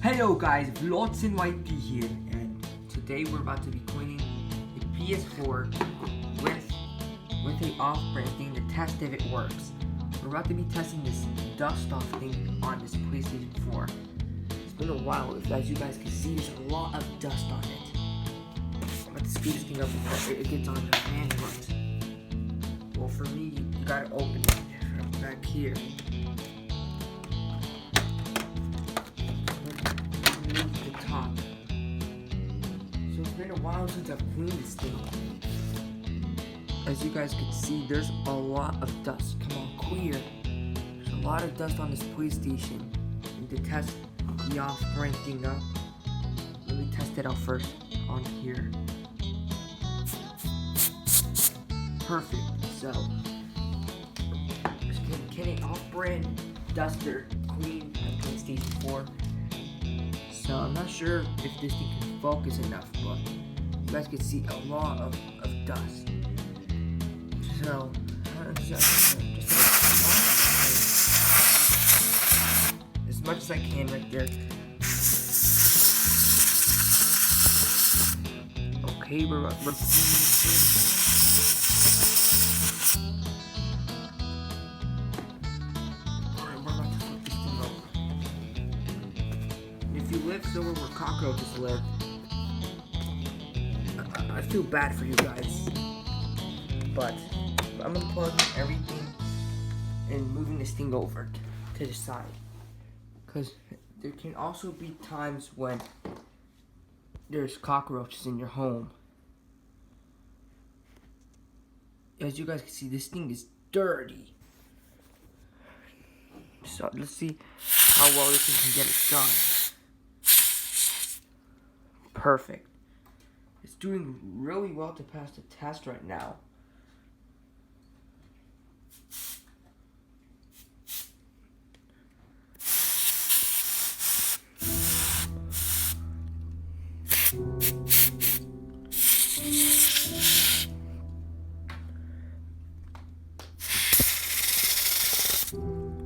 Hello guys, Vlogs and YP here, and today we're about to be cleaning the PS4 with a off-brand thing to test if it works. We're about to be testing this dust off thing on this PlayStation 4. It's been a while. As you guys can see, there's a lot of dust on it. I'm about to scoot this thing up before it gets on the fan works. Well, for me, you gotta open it from back here. The top. So it's been a while since I've cleaned this thing. As you guys can see, there's a lot of dust. Come on, clear. There's a lot of dust on this PlayStation. And to test the off-brand thing up, let me test it out first on here. Perfect. So, can an off-brand duster clean a PlayStation 4? So I'm not sure if this thing can focus enough, but you guys can see a lot of dust. So just as much as I can right there. Okay, we're cleaning this. If you live somewhere where cockroaches live, I feel bad for you guys. But I'm unplugging everything and moving this thing over to the side. Because there can also be times when there's cockroaches in your home. As you guys can see, this thing is dirty. So let's see how well this thing can get it done. Perfect. It's doing really well to pass the test right now.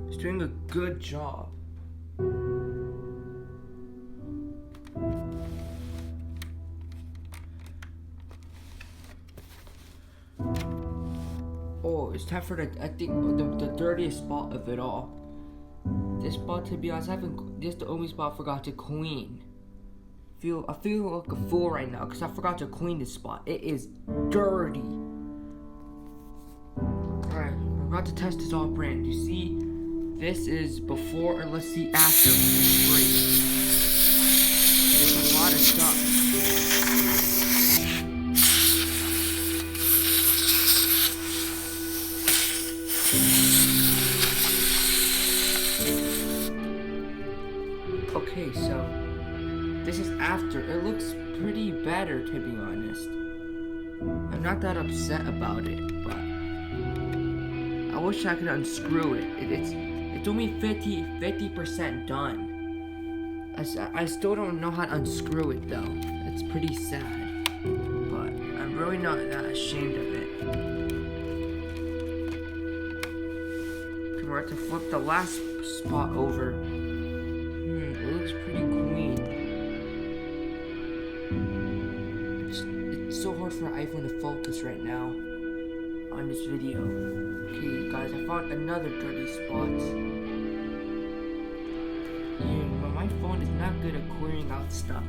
It's doing a good job. Oh, it's time for the dirtiest spot of it all. This spot, to be honest, this is the only spot I forgot to clean. I feel like a fool right now because I forgot to clean this spot. It is dirty. Alright, we're about to test this all brand. You see, this is before, and let's see after spray. There's a lot of stuff. Okay, so this is after. It looks pretty better, to be honest. I'm not that upset about it, but I wish I could unscrew it. It's only 50% done. I still don't know how to unscrew it though. It's pretty sad, but I'm really not that ashamed of it. We're going to flip the last spot over. It looks pretty clean. It's so hard for my iPhone to focus right now on this video. Okay, guys, I found another dirty spot. But my phone is not good at clearing out stuff.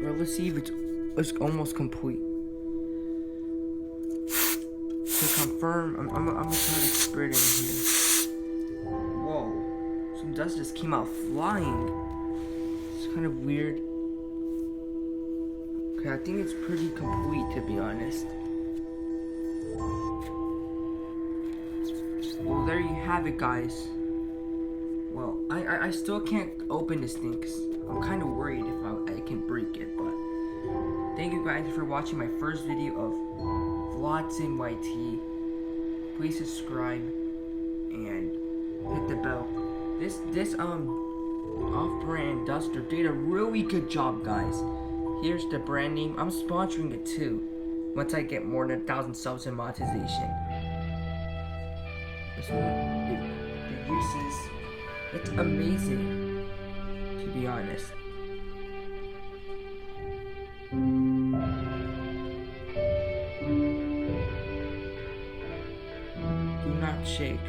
Well, let's see if it's almost complete. To confirm, I'm gonna try to spray it in here. Whoa, some dust just came out flying. It's kind of weird. Okay, I think it's pretty complete, to be honest. Well, there you have it, guys. Well, I still can't open this thing because I'm kind of worried if I can break it, but thank you guys for watching my first video of vlog. Watson YT. Please subscribe and hit the bell. This off-brand duster did a really good job, guys. Here's the brand name. I'm sponsoring it too once I get more than 1,000 subs in monetization. This one, the uses, it's amazing, to be honest. Do not shake.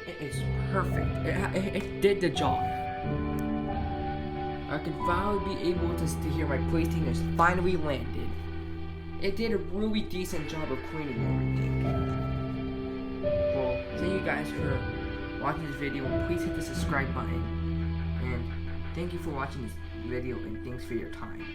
It is perfect. It did the job. I could finally be able to hear my PlayStation has finally landed. It did a really decent job of cleaning everything. Well, thank you guys for watching this video. Please hit the subscribe button. And thank you for watching this video and thanks for your time.